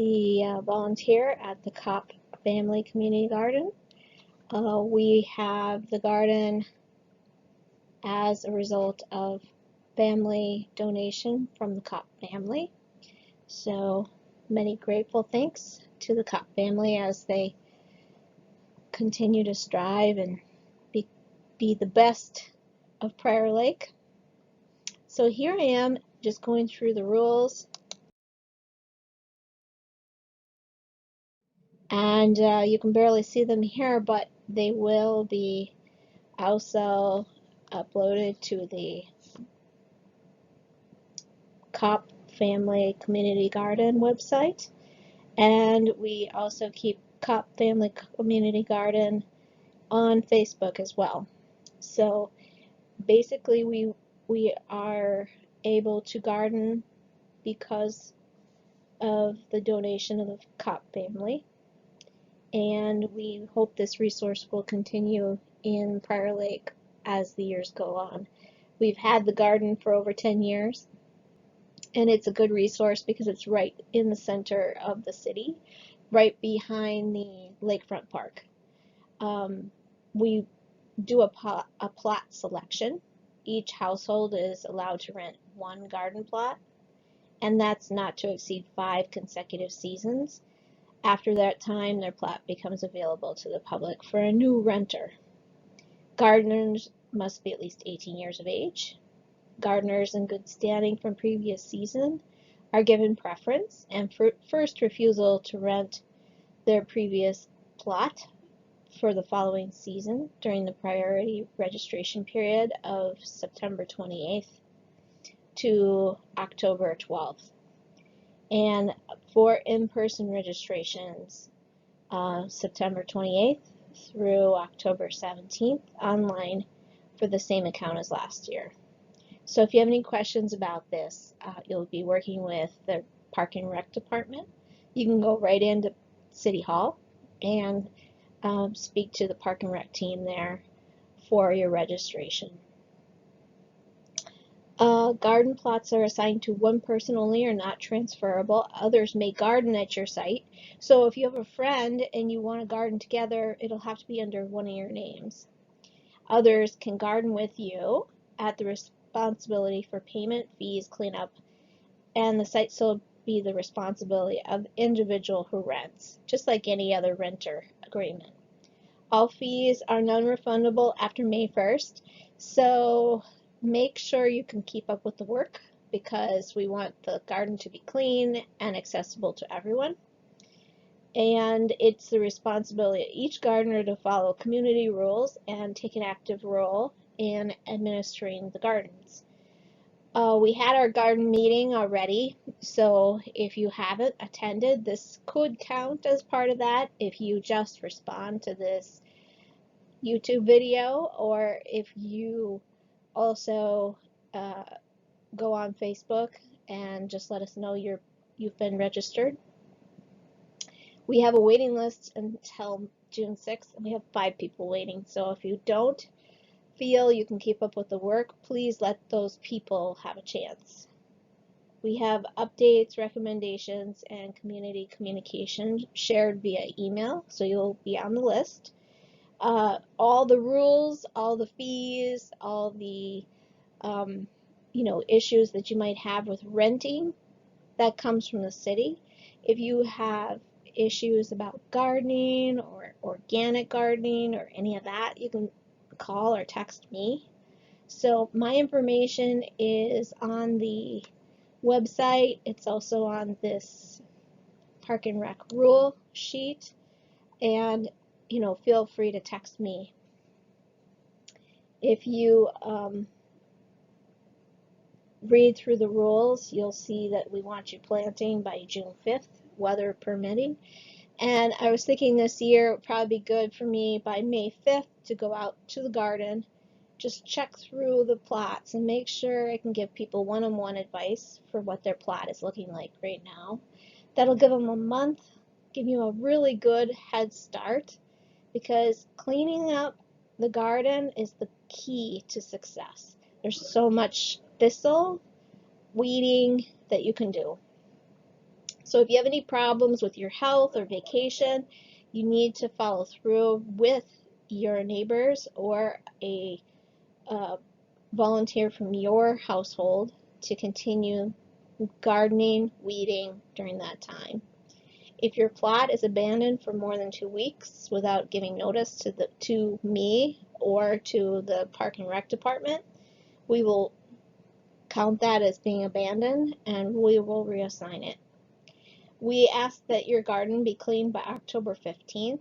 the volunteer at the Kop Family Community Garden. We have the garden as a result of family donation from the Kop family. So many grateful thanks to the Kop family as they continue to strive and be the best of Prior Lake. So here I am just going through the rules. And you can barely see them here, but they will be also uploaded to the Kop Family Community Garden website. And we also keep Kop Family Community Garden on Facebook as well. So basically we are able to garden because of the donation of the Kop family. And we hope this resource will continue in Prior Lake as the years go on. We've had the garden for over 10 years, and it's a good resource because it's right in the center of the city, right behind the lakefront park. We do a plot selection. Each household is allowed to rent one garden plot, and that's not to exceed 5 consecutive seasons. After that time, their plot becomes available to the public for a new renter. Gardeners must be at least 18 years of age. Gardeners in good standing from previous season are given preference and first refusal to rent their previous plot for the following season during the priority registration period of September 28th to October 12th. And for in-person registrations, September 28th through October 17th, online for the same account as last year. So if you have any questions about this, you'll be working with the Park and Rec Department. You can go right into City Hall and speak to the Park and Rec team there for your registration. Garden plots are assigned to one person only, are not transferable. Others may garden at your site. So if you have a friend and you want to garden together, it'll have to be under one of your names. Others can garden with you at the responsibility for payment, fees, cleanup, and the site still be the responsibility of the individual who rents, just like any other renter agreement. All fees are non-refundable after May 1st, so make sure you can keep up with the work because we want the garden to be clean and accessible to everyone. And it's the responsibility of each gardener to follow community rules and take an active role in administering the gardens. We had our garden meeting already, so if you haven't attended, this could count as part of that if you just respond to this YouTube video, or if you also go on Facebook and just let us know you've been registered. We have a waiting list until June 6th, and we have 5 people waiting. So if you don't feel you can keep up with the work, please let those people have a chance. We have updates, recommendations, and community communication shared via email, so you'll be on the list. All the rules, all the fees, all the issues that you might have with renting, that comes from the city. If you have issues about gardening or organic gardening or any of that, you can call or text me. So my information is on the website. It's also on this Park and Rec rule sheet, and feel free to text me. If you read through the rules, you'll see that we want you planting by June 5th, weather permitting. And I was thinking this year it would probably be good for me by May 5th to go out to the garden, just check through the plots and make sure I can give people one-on-one advice for what their plot is looking like right now. That'll give them a month, give you a really good head start, because cleaning up the garden is the key to success. There's so much thistle, weeding that you can do. So if you have any problems with your health or vacation, you need to follow through with your neighbors or a volunteer from your household to continue gardening, weeding during that time. If your plot is abandoned for more than 2 weeks without giving notice to me or to the Park and Rec department, we will count that as being abandoned and we will reassign it. We ask that your garden be cleaned by October 15th,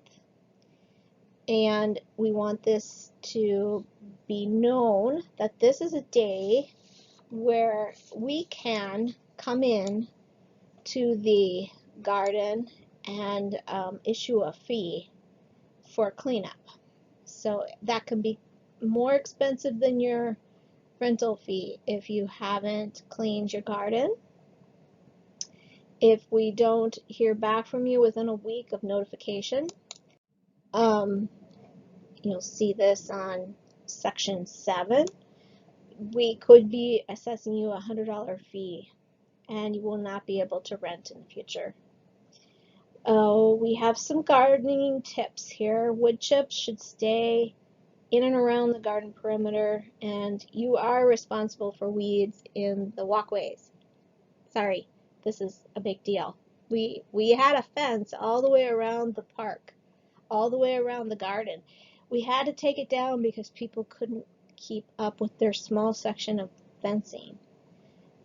and we want this to be known that this is a day where we can come in to the garden and issue a fee for cleanup. So that can be more expensive than your rental fee if you haven't cleaned your garden. If we don't hear back from you within a week of notification, you'll see this on section 7, we could be assessing you a $100 fee and you will not be able to rent in the future. We have some gardening tips here. Wood chips should stay in and around the garden perimeter, and you are responsible for weeds in the walkways. Sorry, this is a big deal. We had a fence all the way around the park, all the way around the garden. We had to take it down because people couldn't keep up with their small section of fencing.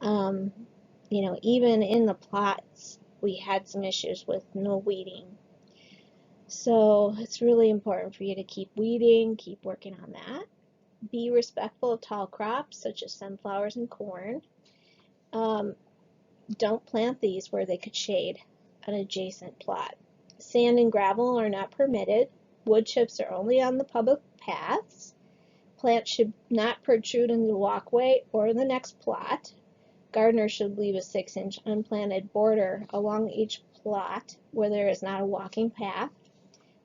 You know, even in the plots, we had some issues with no weeding. So it's really important for you to keep weeding, keep working on that. Be respectful of tall crops such as sunflowers and corn. Don't plant these where they could shade an adjacent plot. Sand and gravel are not permitted. Wood chips are only on the public paths. Plants should not protrude in the walkway or the next plot. Gardeners should leave a 6-inch unplanted border along each plot where there is not a walking path.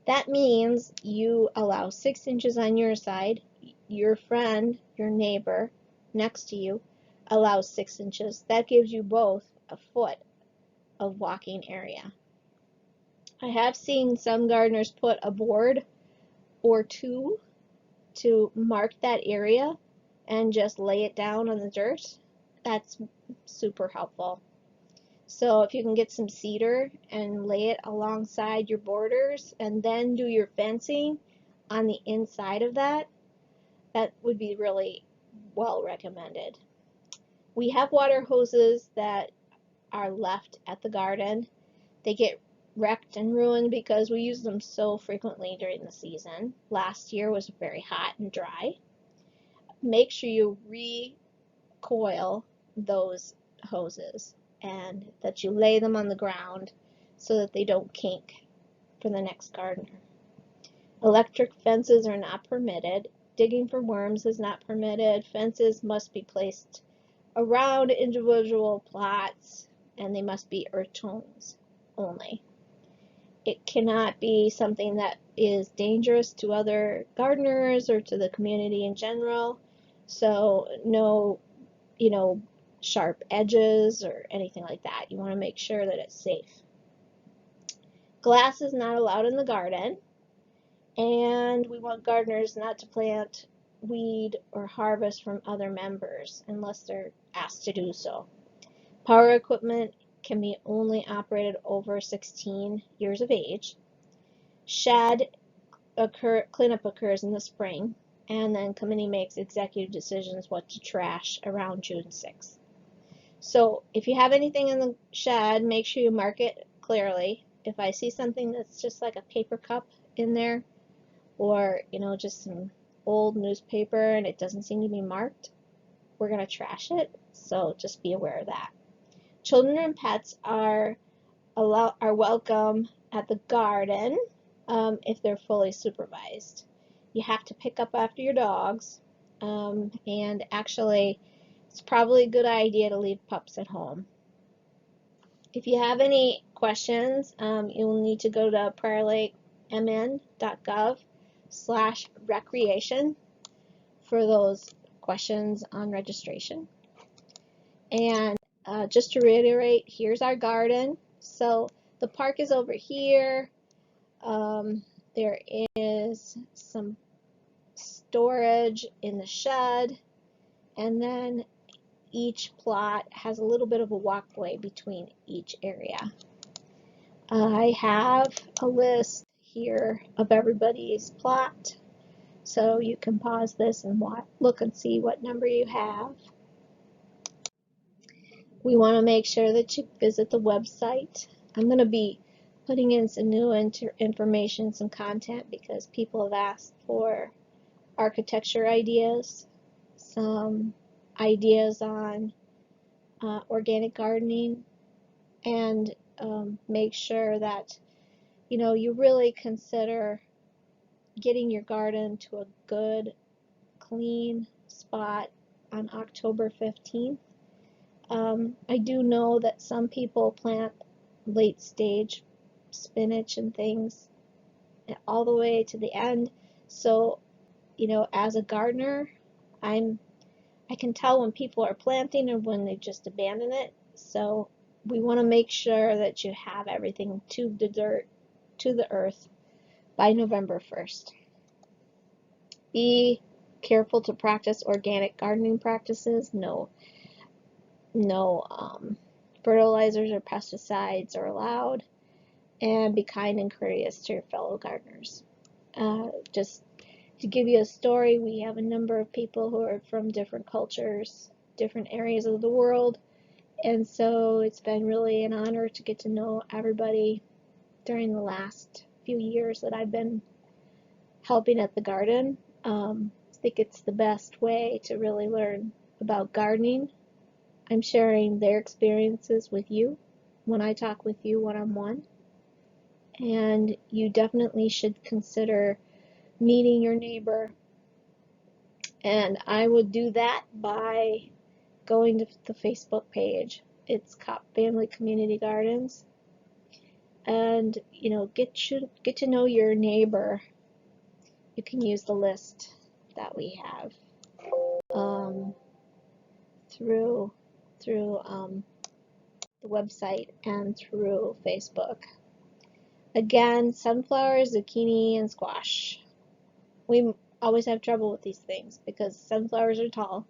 That means you allow 6 inches on your side. Your friend, your neighbor next to you, allows 6 inches. That gives you both a foot of walking area. I have seen some gardeners put a board or two to mark that area and just lay it down on the dirt. That's super helpful. So if you can get some cedar and lay it alongside your borders and then do your fencing on the inside of that, that would be really well recommended. We have water hoses that are left at the garden. They get wrecked and ruined because we use them so frequently during the season. Last year was very hot and dry. Make sure you recoil those hoses and that you lay them on the ground so that they don't kink for the next gardener. Electric fences are not permitted. Digging for worms is not permitted. Fences must be placed around individual plots and they must be earth tones only. It cannot be something that is dangerous to other gardeners or to the community in general. So no, sharp edges or anything like that. You want to make sure that it's safe. Glass is not allowed in the garden, and we want gardeners not to plant, weed, or harvest from other members unless they're asked to do so. Power equipment can be only operated over 16 years of age. Shed cleanup occurs in the spring, and then committee makes executive decisions what to trash around June 6th. So if you have anything in the shed, make sure you mark it clearly. If I see something that's just like a paper cup in there, or just some old newspaper and it doesn't seem to be marked, we're going to trash it. So just be aware of that. Children and pets are welcome at the garden if they're fully supervised. You have to pick up after your dogs, and actually it's probably a good idea to leave pups at home. If you have any questions, you'll need to go to priorlakeMN.gov/recreation for those questions on registration. And just to reiterate, here's our garden. So the park is over here. There is some storage in the shed, and then each plot has a little bit of a walkway between each area. I have a list here of everybody's plot, so you can pause this and look and see what number you have. We want to make sure that you visit the website. I'm going to be putting in some new information, some content, because people have asked for architecture ideas, some ideas on organic gardening, and make sure that you really consider getting your garden to a good, clean spot on October 15th. I do know that some people plant late stage spinach and things all the way to the end. So, as a gardener, I can tell when people are planting and when they just abandon it. So we want to make sure that you have everything to the earth by November 1st. Be careful to practice organic gardening practices. No fertilizers or pesticides are allowed, and be kind and courteous to your fellow gardeners. Just to give you a story, we have a number of people who are from different cultures, different areas of the world, and so it's been really an honor to get to know everybody during the last few years that I've been helping at the garden. I think it's the best way to really learn about gardening. I'm sharing their experiences with you when I talk with you one-on-one, and you definitely should consider meeting your neighbor, and I would do that by going to the Facebook page. It's Kop Family Community Gardens, and get to know your neighbor. You can use the list that we have through the website and through Facebook. Again, sunflowers, zucchini, and squash. We always have trouble with these things because sunflowers are tall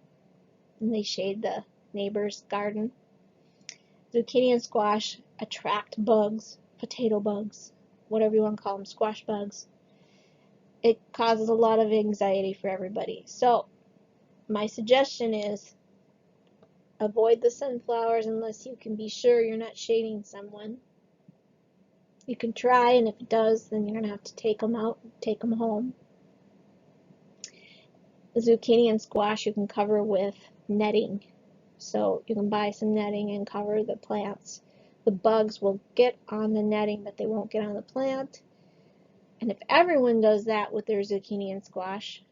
and they shade the neighbor's garden. Zucchini and squash attract bugs, potato bugs, whatever you want to call them, squash bugs. It causes a lot of anxiety for everybody. So my suggestion is avoid the sunflowers unless you can be sure you're not shading someone. You can try, and if it does, then you're going to have to take them out, take them home. The zucchini and squash you can cover with netting. So you can buy some netting and cover the plants. The bugs will get on the netting, but they won't get on the plant. And if everyone does that with their zucchini and squash,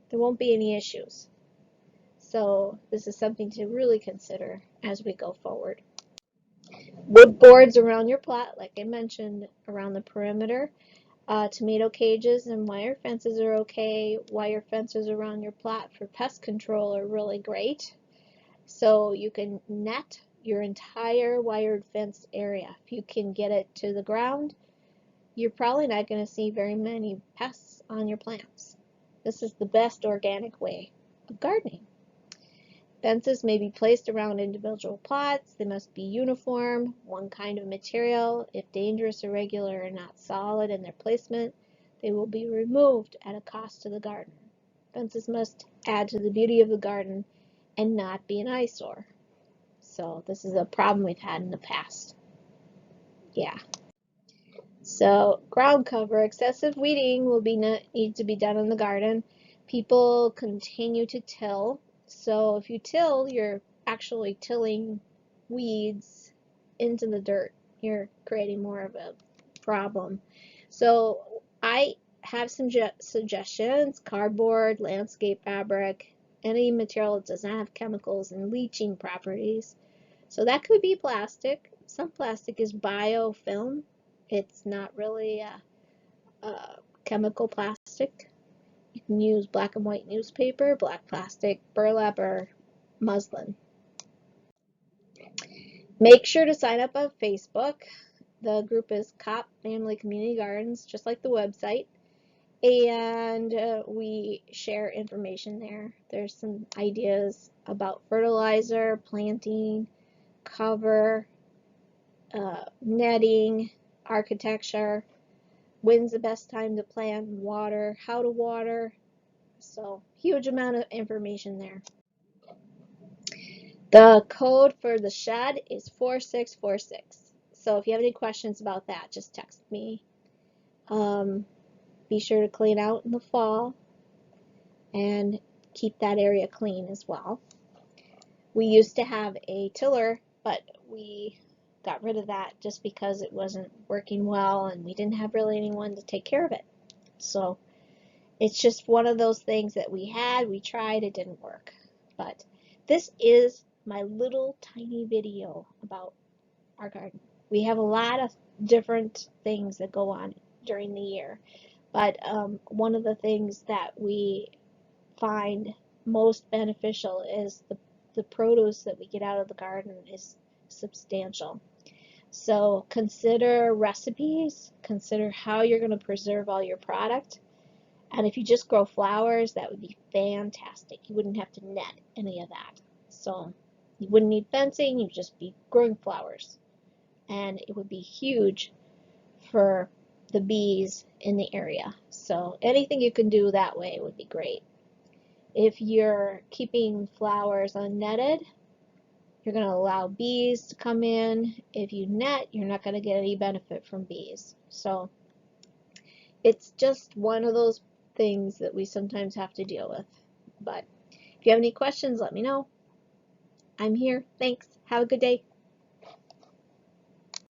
there won't be any issues. So this is something to really consider as we go forward. Wood boards around your plot, like I mentioned, around the perimeter. Tomato cages and wire fences are okay. Wire fences around your plot for pest control are really great. So you can net your entire wired fenced area. If you can get it to the ground, you're probably not going to see very many pests on your plants. This is the best organic way of gardening. Fences may be placed around individual plots. They must be uniform, one kind of material. If dangerous, irregular, or not solid in their placement, they will be removed at a cost to the gardener. Fences must add to the beauty of the garden and not be an eyesore. So this is a problem we've had in the past. Yeah. So ground cover, excessive weeding will need to be done in the garden. People continue to till. So if you till, you're actually tilling weeds into the dirt. You're creating more of a problem. So I have some suggestions: cardboard, landscape fabric, any material that does not have chemicals and leaching properties. So that could be plastic. Some plastic is biofilm. It's not really a chemical plastic. You can use black and white newspaper, black plastic, burlap, or muslin. Make sure to sign up on Facebook. The group is Kop Family Community Gardens, just like the website. And we share information there. There's some ideas about fertilizer, planting, cover, netting, architecture, when's the best time to plant, water, how to water. So huge amount of information there. The code for the shed is 4646. So if you have any questions about that, just text me. Be sure to clean out in the fall and keep that area clean as well. We used to have a tiller, but we got rid of that just because it wasn't working well and we didn't have really anyone to take care of it. So it's just one of those things that we tried, it didn't work. But this is my little tiny video about our garden. We have a lot of different things that go on during the year, but one of the things that we find most beneficial is the produce that we get out of the garden is substantial. So consider recipes, consider how you're going to preserve all your product. And if you just grow flowers, that would be fantastic. You wouldn't have to net any of that. So you wouldn't need fencing, you'd just be growing flowers. And it would be huge for the bees in the area. So anything you can do that way would be great. If you're keeping flowers unnetted, you're going to allow bees to come in. If you net, you're not going to get any benefit from bees. So it's just one of those things that we sometimes have to deal with. But if you have any questions, let me know. I'm here. Thanks. Have a good day.